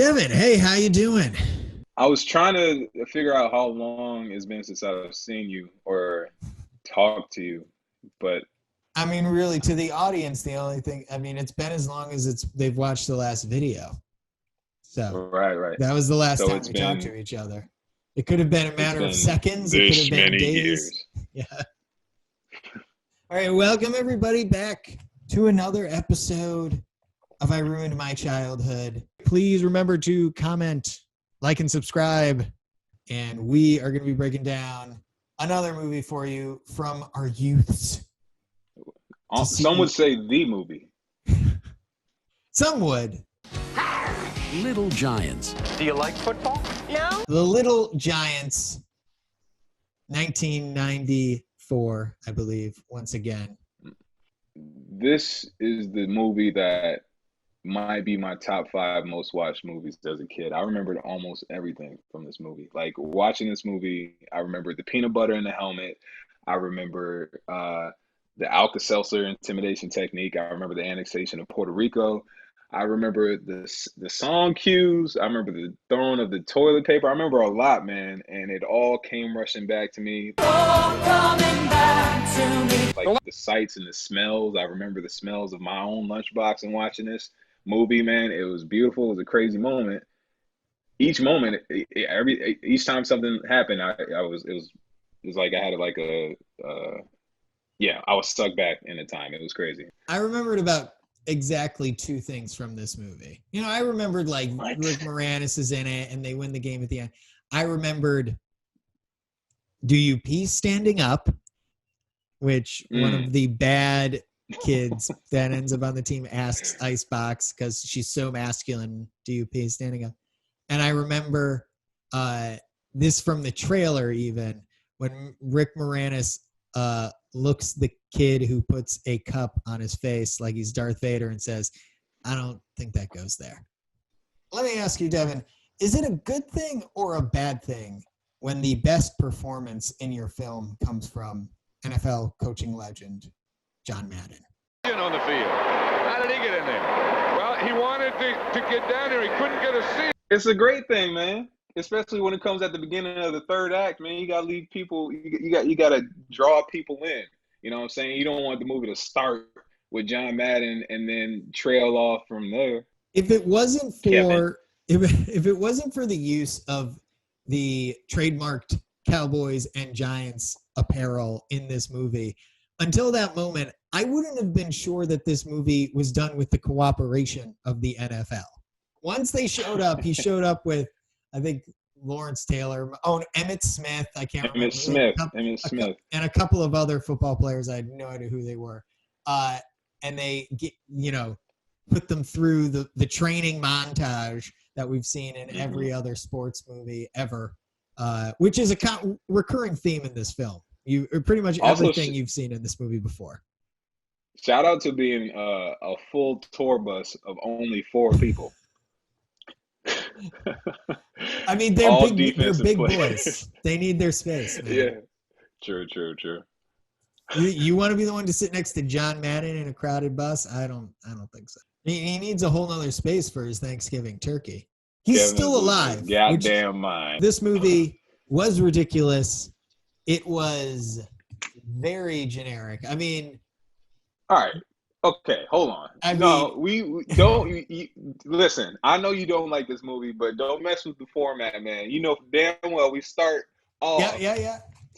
Devin, hey, how you doing? I was trying to figure out how long it's been since I've seen you or talked to you, but I mean, really, to the audience, the only thing, I mean, it's been as long as they've watched the last video. So right. that was the last So time it's we talked been to each other. It could have been a it's matter of been seconds. It could have this been many days. years. Yeah. All right. Welcome, everybody, back to another episode of I Ruined My Childhood. Please remember to comment, like, and subscribe. And we are going to be breaking down another movie for you from our youths. To Some would see. say the movie. Some would. Little Giants. Do you like football? No. The Little Giants, 1994, I believe, once again. This is the movie that might be my top five most watched movies as a kid. I remembered almost everything from this movie. Like watching this movie, I remember the peanut butter in the helmet. I remember the Alka-Seltzer intimidation technique. I remember the annexation of Puerto Rico. I remember the song cues. I remember the throwing of the toilet paper. I remember a lot, man, and it all came rushing back to me. Like the sights and the smells. I remember the smells of my own lunchbox and watching this movie, man. It was beautiful. It was a crazy moment. Each moment, each time something happened, it was like I had like I was stuck back in the time. It was crazy. I remembered about exactly two things from this movie. You know, I remembered like Rick Moranis is in it and they win the game at the end. I remembered Do You Pee Standing Up, which one of the bad kids that ends up on the team asks Icebox because she's so masculine, do you pee standing up? And I remember this from the trailer even, when Rick Moranis looks the kid who puts a cup on his face like he's Darth Vader and says, I don't think that goes there. Let me ask you, Devin, is it a good thing or a bad thing when the best performance in your film comes from NFL coaching legend John Madden? On the field. How did he get in there? Well, he wanted to get down there. He couldn't get a seat. It's a great thing, man. Especially when it comes at the beginning of the third act, man. You gotta leave people. You gotta draw people in. You know what I'm saying? You don't want the movie to start with John Madden and then trail off from there. If it wasn't for if it wasn't for the use of the trademarked Cowboys and Giants apparel in this movie, until that moment, I wouldn't have been sure that this movie was done with the cooperation of the NFL. Once they showed up, he showed up with, I think, Lawrence Taylor, Emmitt Smith. I can't remember. Emmitt Smith. And a couple of other football players. I had no idea who they were. And they put them through the training montage that we've seen in every other sports movie ever, which is a recurring theme in this film. Pretty much everything you've seen in this movie before. Shout out to being a full tour bus of only 4 people. I mean, they're big boys. They need their space, man. Yeah, true. You want to be the one to sit next to John Madden in a crowded bus? I don't think so. He needs a whole nother space for his Thanksgiving turkey. He's still alive. Goddamn mind. This movie was ridiculous. It was very generic. I mean, all right. Okay, hold on. We don't listen. I know you don't like this movie, but don't mess with the format, man. You know damn well we start off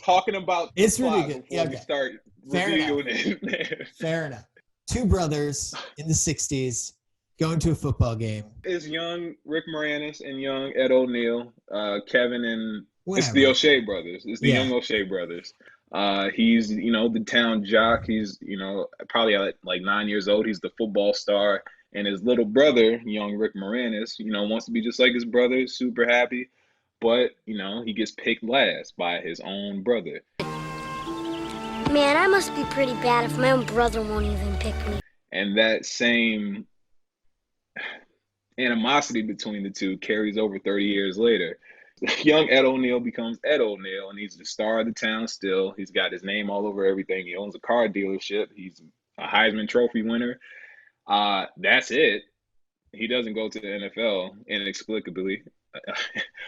talking about it's ridiculous. We start reviewing it. Fair enough. 2 brothers in the 60s going to a football game. It's young Rick Moranis and young Ed O'Neill, Kevin and whatever. It's the O'Shea brothers. It's the young O'Shea brothers. He's, the town jock. He's, probably like 9 years old. He's the football star. And his little brother, young Rick Moranis, wants to be just like his brother, super happy. But, he gets picked last by his own brother. Man, I must be pretty bad if my own brother won't even pick me. And that same animosity between the two carries over 30 years later. Young Ed O'Neill becomes Ed O'Neill, and he's the star of the town still. He's got his name all over everything. He owns a car dealership. He's a Heisman Trophy winner. That's it. he doesn't go to the NFL inexplicably.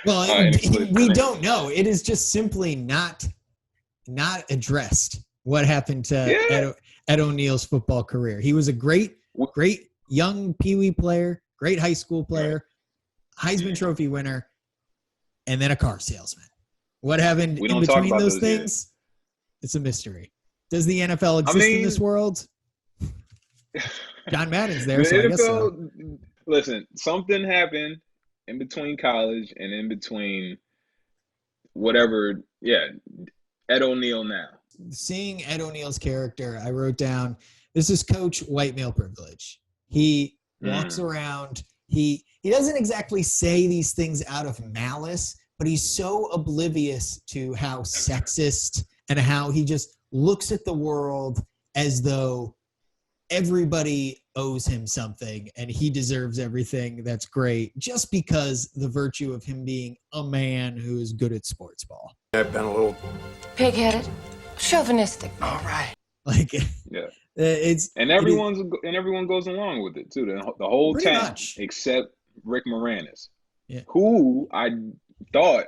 Well, Inexplicably. we don't know. It is just simply not addressed what happened to Ed O'Neill's football career. He was a great young Pee-wee player, great high school player, Heisman Trophy winner, and then a car salesman. What happened in between those things? It's a mystery. Does the NFL exist in this world? John Madden's there, so I guess so. Listen, something happened in between college and in between whatever. Yeah, Ed O'Neill now. Seeing Ed O'Neill's character, I wrote down, this is Coach white male privilege. He walks around. He doesn't exactly say these things out of malice, but he's so oblivious to how sexist and how he just looks at the world as though everybody owes him something and he deserves everything that's great just because the virtue of him being a man who is good at sports ball. I've been a little pig-headed, chauvinistic. All right. Like, yeah, everyone goes along with it too. The whole town except Rick Moranis, who I thought,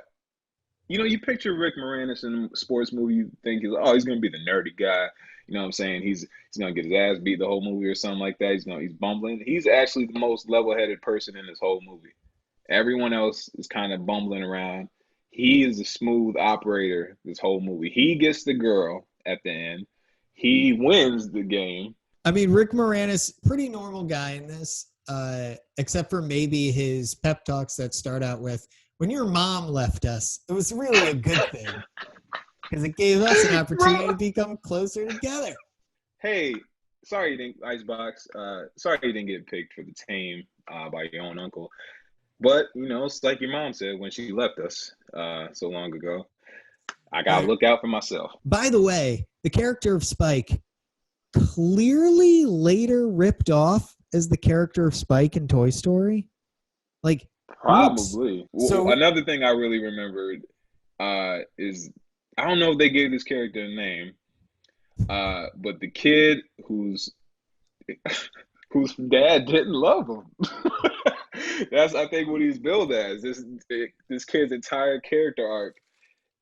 you picture Rick Moranis in a sports movie, you think he's going to be the nerdy guy. You know what I'm saying? He's going to get his ass beat the whole movie or something like that. He's bumbling. He's actually the most level-headed person in this whole movie. Everyone else is kind of bumbling around. He is a smooth operator this whole movie. He gets the girl at the end. He wins the game. I mean, Rick Moranis, pretty normal guy in this, except for maybe his pep talks that start out with, when your mom left us, it was really a good thing. Because it gave us an opportunity to become closer together. Hey, sorry you didn't, Icebox. Sorry you didn't get picked for the team by your own uncle. But, it's like your mom said when she left us so long ago. I got to look out for myself. By the way, the character of Spike clearly later ripped off as the character of Spike in Toy Story. Like, probably. So another thing I really remembered is, I don't know if they gave this character a name, but the kid whose dad didn't love him. That's, I think, what he's billed as. This kid's entire character arc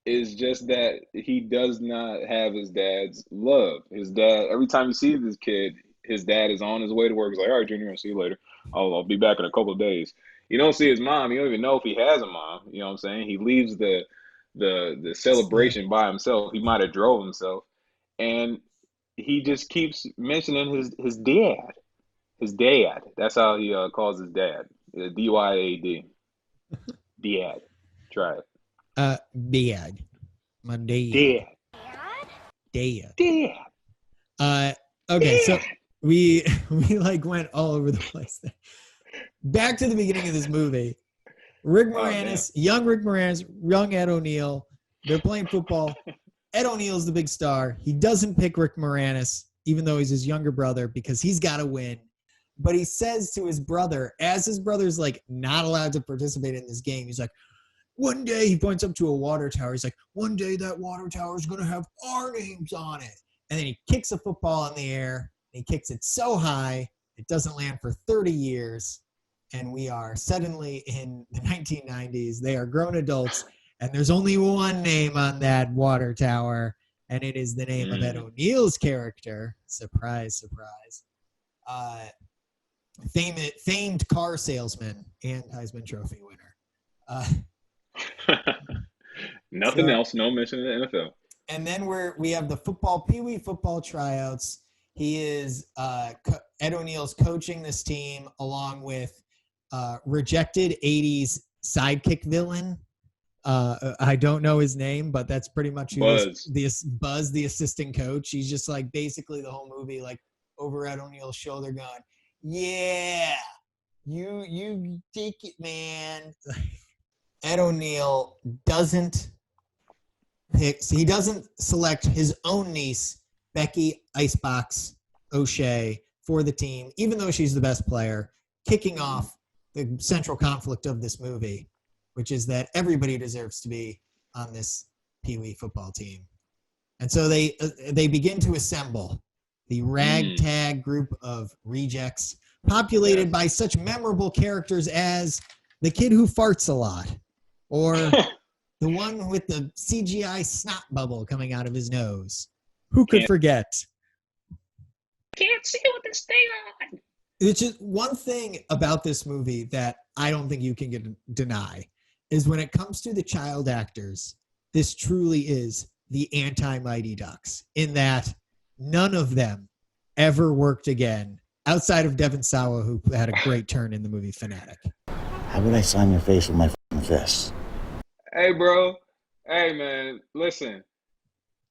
is just that he does not have his dad's love. His dad, every time you see this kid, his dad is on his way to work. He's like, all right, Junior, I'll see you later. I'll be back in a couple of days. You don't see his mom. You don't even know if he has a mom. You know what I'm saying? He leaves the celebration by himself. He might have drove himself. And he just keeps mentioning his dad. His dad. That's how he calls his dad. D-Y-A-D. Dad. Try it. Dad. My dad. Okay, so we like went all over the place there. Back to the beginning of this movie. Rick Moranis, young Rick Moranis, young Ed O'Neill. They're playing football. Ed O'Neill's the big star. He doesn't pick Rick Moranis, even though he's his younger brother, because he's got to win. But he says to his brother, as his brother's like not allowed to participate in this game, he's like, one day, he points up to a water tower. He's like, one day that water tower is going to have our names on it. And then he kicks a football in the air. And he kicks it so high, it doesn't land for 30 years. And we are suddenly in the 1990s. They are grown adults. And there's only one name on that water tower. And it is the name of Ed O'Neill's character. Surprise, surprise. Famed car salesman and Heisman Trophy winner. Nothing else. No mention in the NFL. And then we have the Pee-wee football tryouts. He is Ed O'Neill's coaching this team along with rejected 80s sidekick villain. I don't know his name, but that's pretty much who Buzz, the assistant coach. He's just like basically the whole movie, like over Ed O'Neill's shoulder going, yeah, you take it, man. Ed O'Neill doesn't select his own niece, Becky Icebox O'Shea, for the team, even though she's the best player, kicking off the central conflict of this movie, which is that everybody deserves to be on this Pee-wee football team. And so they begin to assemble the ragtag group of rejects populated by such memorable characters as the kid who farts a lot, or the one with the CGI snot bubble coming out of his nose. Who could forget? Can't see with this thing on. It's just one thing about this movie that I don't think you can deny is when it comes to the child actors, this truly is the anti-Mighty Ducks, in that none of them ever worked again outside of Devin Sawa, who had a great turn in the movie Fanatic. How would I sign your face with my fist? Hey, bro. Hey, man. Listen.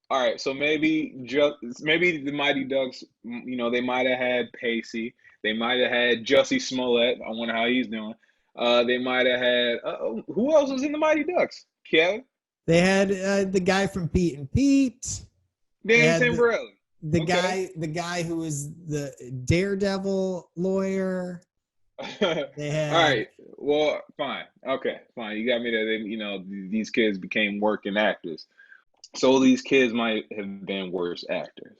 All right, so maybe the Mighty Ducks, they might have had Pacey. They might have had Jussie Smollett. I wonder how he's doing. They might have had who else was in the Mighty Ducks? Kev? They had the guy from Pete and Pete. Dan Tamborelli. The guy who was the Daredevil lawyer. They had, all right. Well, fine. Okay, fine. You got me there. These kids became working actors. So these kids might have been worse actors.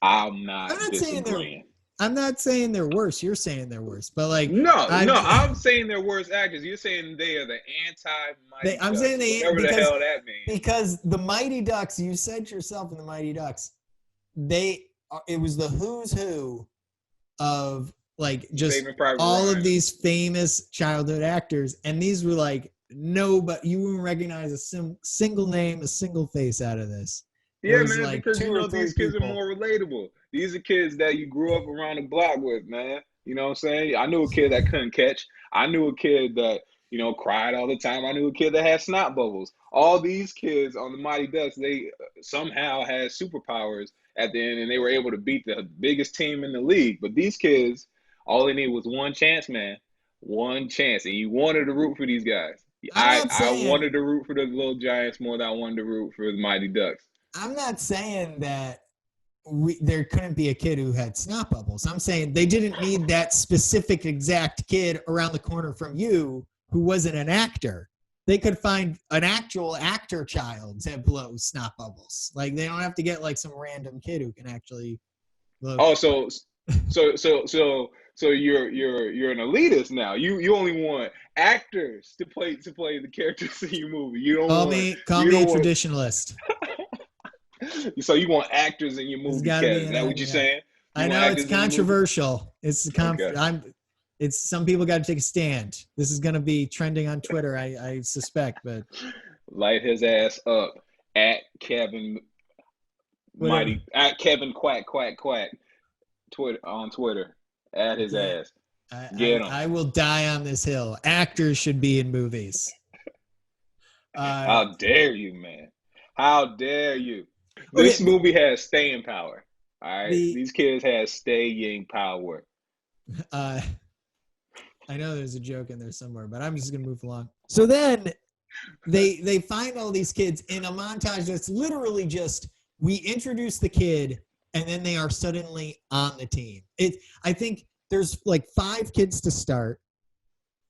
I'm not disagreeing. I'm not saying they're worse. You're saying they're worse. But I'm saying they're worse actors. You're saying they are the anti-Mighty Ducks. I'm saying whatever the hell that means. Because the Mighty Ducks, you said yourself in the Mighty Ducks, it was the who's who of just all of these famous childhood actors, and these were but you wouldn't recognize a single name, a single face out of this. Yeah, man, because these kids are more relatable. These are kids that you grew up around the block with, man. You know what I'm saying? I knew a kid that couldn't catch. I knew a kid that, cried all the time. I knew a kid that had snot bubbles. All these kids on the Mighty Ducks, they somehow had superpowers at the end, and they were able to beat the biggest team in the league. But these kids, all they needed was one chance, man. One chance. And you wanted to root for these guys. I wanted to root for the Little Giants more than I wanted to root for the Mighty Ducks. I'm not saying that there couldn't be a kid who had snot bubbles. I'm saying they didn't need that specific exact kid around the corner from you who wasn't an actor. They could find an actual actor child to blow snot bubbles. They don't have to get some random kid who can actually blow. Oh, so you're an elitist now. You only want actors to play the characters in your movie. You don't call me a traditionalist. So you want actors in your movie? Is that what you're saying? I know it's controversial. It's some people got to take a stand. This is going to be trending on Twitter, I suspect. But light his ass up at Kevin Mighty at Kevin Quack Twitter on Twitter. At his ass. Get him. I will die on this hill. Actors should be in movies. How dare you, man? How dare you? This movie has staying power. All right, these kids have staying power. I know there's a joke in there somewhere, but I'm just gonna move along. So then they find all these kids in a montage that's literally just we introduce the kid and then they are suddenly on the team. I think there's 5 kids to start.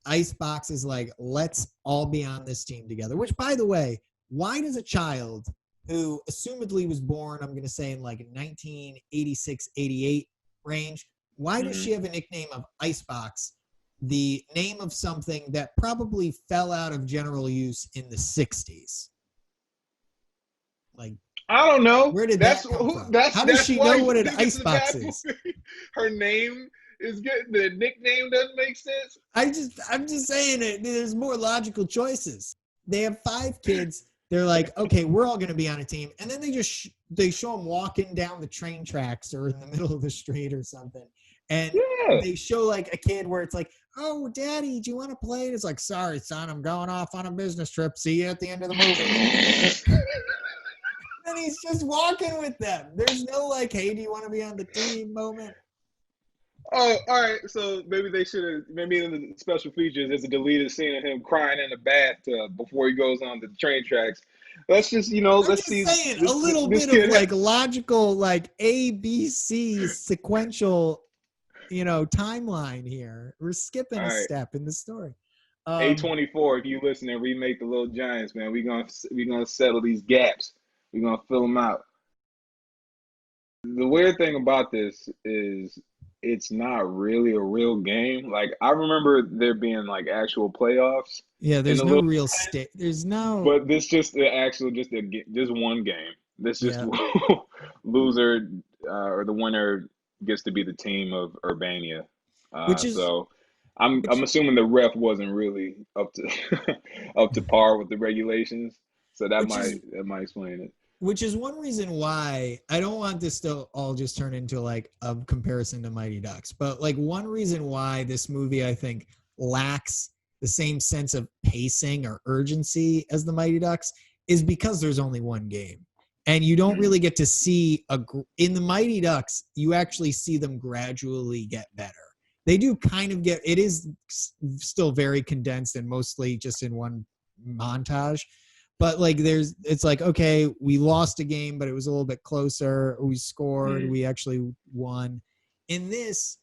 Icebox is let's all be on this team together. Which, by the way, why does a child who assumedly was born, I'm going to say in 1986, 88 range, why does she have a nickname of Icebox, the name of something that probably fell out of general use in the 60s? I don't know. Where did that come from? How does she know what an icebox is? Her name is good. The nickname doesn't make sense. I'm just saying it. There's more logical choices. They have 5 kids. They're okay, we're all going to be on a team. And then they show them walking down the train tracks or in the middle of the street or something. And they show a kid where it's oh, Daddy, do you want to play? And it's sorry, son, I'm going off on a business trip. See you at the end of the movie. And he's just walking with them. There's no hey, do you want to be on the team moment? Oh, all right. So maybe they should have. Maybe in the special features, there's a deleted scene of him crying in the bathtub before he goes on the train tracks. Let's just, let's see. Saying a little bit of logical, ABC sequential, timeline here. We're skipping a step in the story. A24, if you listen and remake the Little Giants, man, we're gonna settle these gaps. We're going to fill them out. The weird thing about this is it's not really a real game. Like I remember there being like actual playoffs Yeah, in there's the no little, real state. There's no. but this just the actual just one game. This just Yeah, loser or the winner gets to be the team of Urbania. which is So I'm which assuming the ref wasn't really up to up to par with the regulations. So which is that might explain it. which is one reason why I don't want this to all just turn into like a comparison to Mighty Ducks, but like one reason why this movie I think lacks the same sense of pacing or urgency as the Mighty Ducks is because there's only one game. And you don't really get to see in the Mighty Ducks, you actually see them gradually get better. They do kind of get, it is still very condensed and mostly just in one montage. But like it's like, okay, we lost a game, but it was a little bit closer. We scored, we actually won. In this,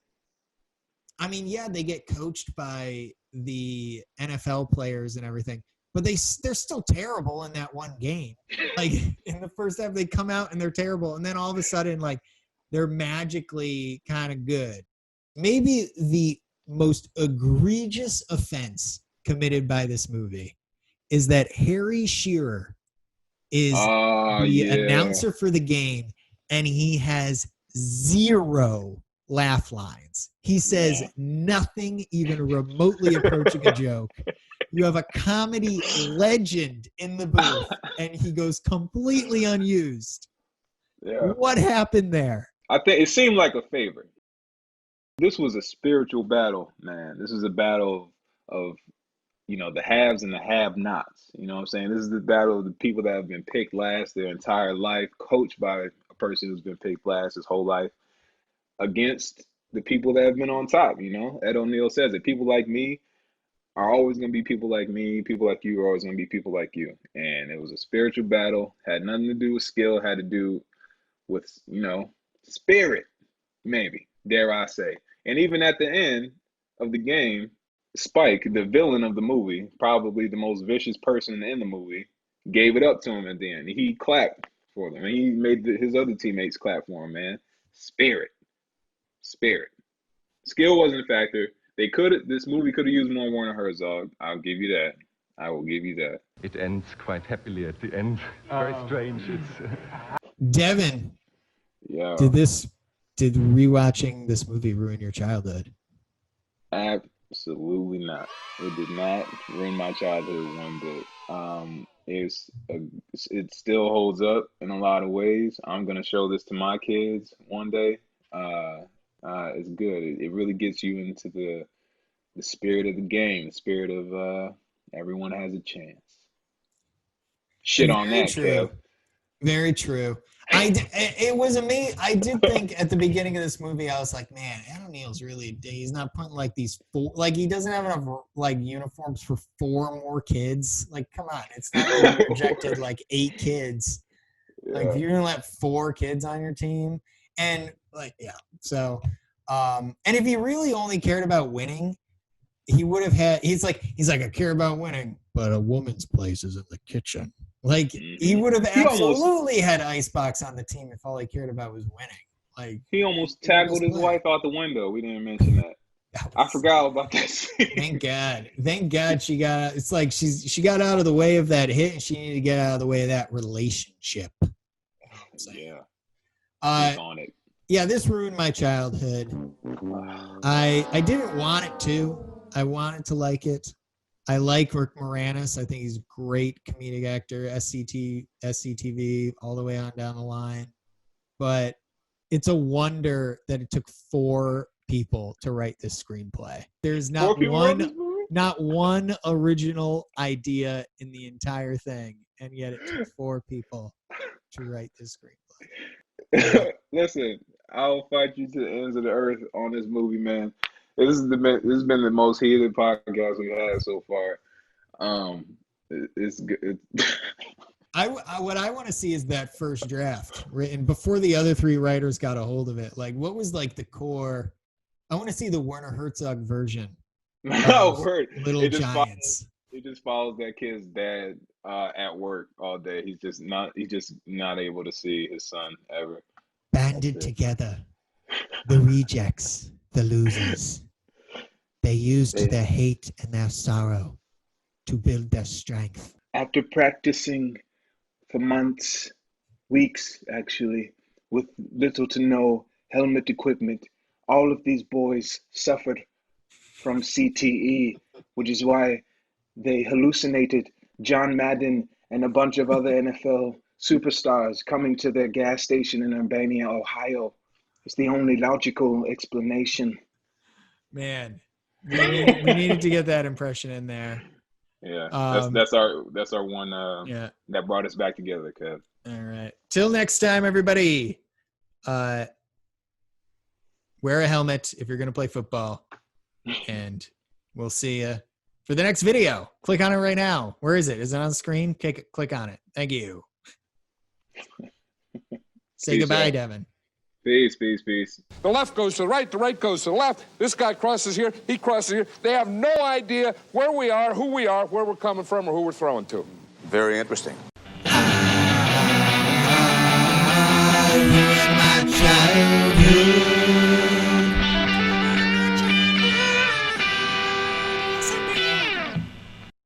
I mean, yeah, they get coached by the NFL players and everything, but they're still terrible in that one game. Like in the first half, they come out and they're terrible, and then all of a sudden, like they're magically kind of good. Maybe the most egregious offense committed by this movie is that Harry Shearer is Oh the yeah. announcer for the game, and he has zero laugh lines. He says nothing even remotely approaching a joke. You have a comedy legend in the booth, and he goes completely unused. Yeah. What happened there? I think it seemed like a favor. This was a spiritual battle, man. This is a battle of the haves and the have-nots. You know what I'm saying? This is the battle of the people that have been picked last their entire life, coached by a person who's been picked last his whole life, against the people that have been on top. Ed O'Neill says it. People like me are always going to be people like me. People like you are always going to be people like you. And it was a spiritual battle. Had nothing to do with skill. Had to do with, spirit, maybe, dare I say. And even at the end of the game, Spike, the villain of the movie, probably the most vicious person in the movie, gave it up to him at the end. He clapped for them. And he made his other teammates clap for him, man. Spirit. Skill wasn't a factor. This movie could have used more Werner Herzog. I'll give you that. I will give you that. It ends quite happily at the end. Very strange. Devin, Yeah. did rewatching this movie ruin your childhood? Absolutely not. It did not ruin my childhood one bit. It still holds up in a lot of ways. I'm gonna show this to my kids one day. It's good. It really gets you into the spirit of the game, the spirit of everyone has a chance. Shit on Very that, true. Kev. Very true. It was amazing. I did think at the beginning of this movie, I was like, man, Ed O'Neill's really, he's not putting like these like he doesn't have enough like uniforms for 4 more kids. Like, come on, it's not like you projected like 8 kids. Like you're gonna let 4 kids on your team, and like So, and if he really only cared about winning, he would have had. He's like I care about winning, but a woman's place is in the kitchen. Like he would have absolutely had Icebox on the team if all he cared about was winning. Like he almost tackled his wife out the window. We didn't mention that. I forgot about that scene. Thank God she got. It's like she got out of the way of that hit, and she needed to get out of the way of that relationship. Yeah. On it. Yeah, this ruined my childhood. I didn't want it to. I wanted to like it. I like Rick Moranis. I think he's a great comedic actor, SCTV, all the way on down the line. But it's a wonder that it took 4 people to write this screenplay. There's not one original idea in the entire thing, and yet it took 4 people to write this screenplay. Listen, I'll fight you to the ends of the earth on this movie, man. This has been the most heated podcast we've had so far. It's good. What I want to see is that first draft written before the other 3 writers got a hold of it. Like, what was like the core? I want to see the Werner Herzog version. No word. Little Giants. It just follows that kid's dad at work all day. He's just not able to see his son ever. Banded together. The rejects, the losers. They used their hate and their sorrow to build their strength. After practicing for months, weeks actually, with little to no helmet equipment, all of these boys suffered from CTE, which is why they hallucinated John Madden and a bunch of other NFL superstars coming to their gas station in Urbana, Ohio. It's the only logical explanation. Man, we needed to get that impression in there. Yeah, that's our one. Yeah, that brought us back together, Kev. All right. Till next time, everybody. Wear a helmet if you're going to play football, and we'll see you for the next video. Click on it right now. Where is it? Is it on the screen? Click on it. Thank you. Say Peace goodbye, out. Devin. Peace. The left goes to the right goes to the left. This guy crosses here, he crosses here. They have no idea where we are, who we are, where we're coming from, or who we're throwing to. Very interesting. You in my child.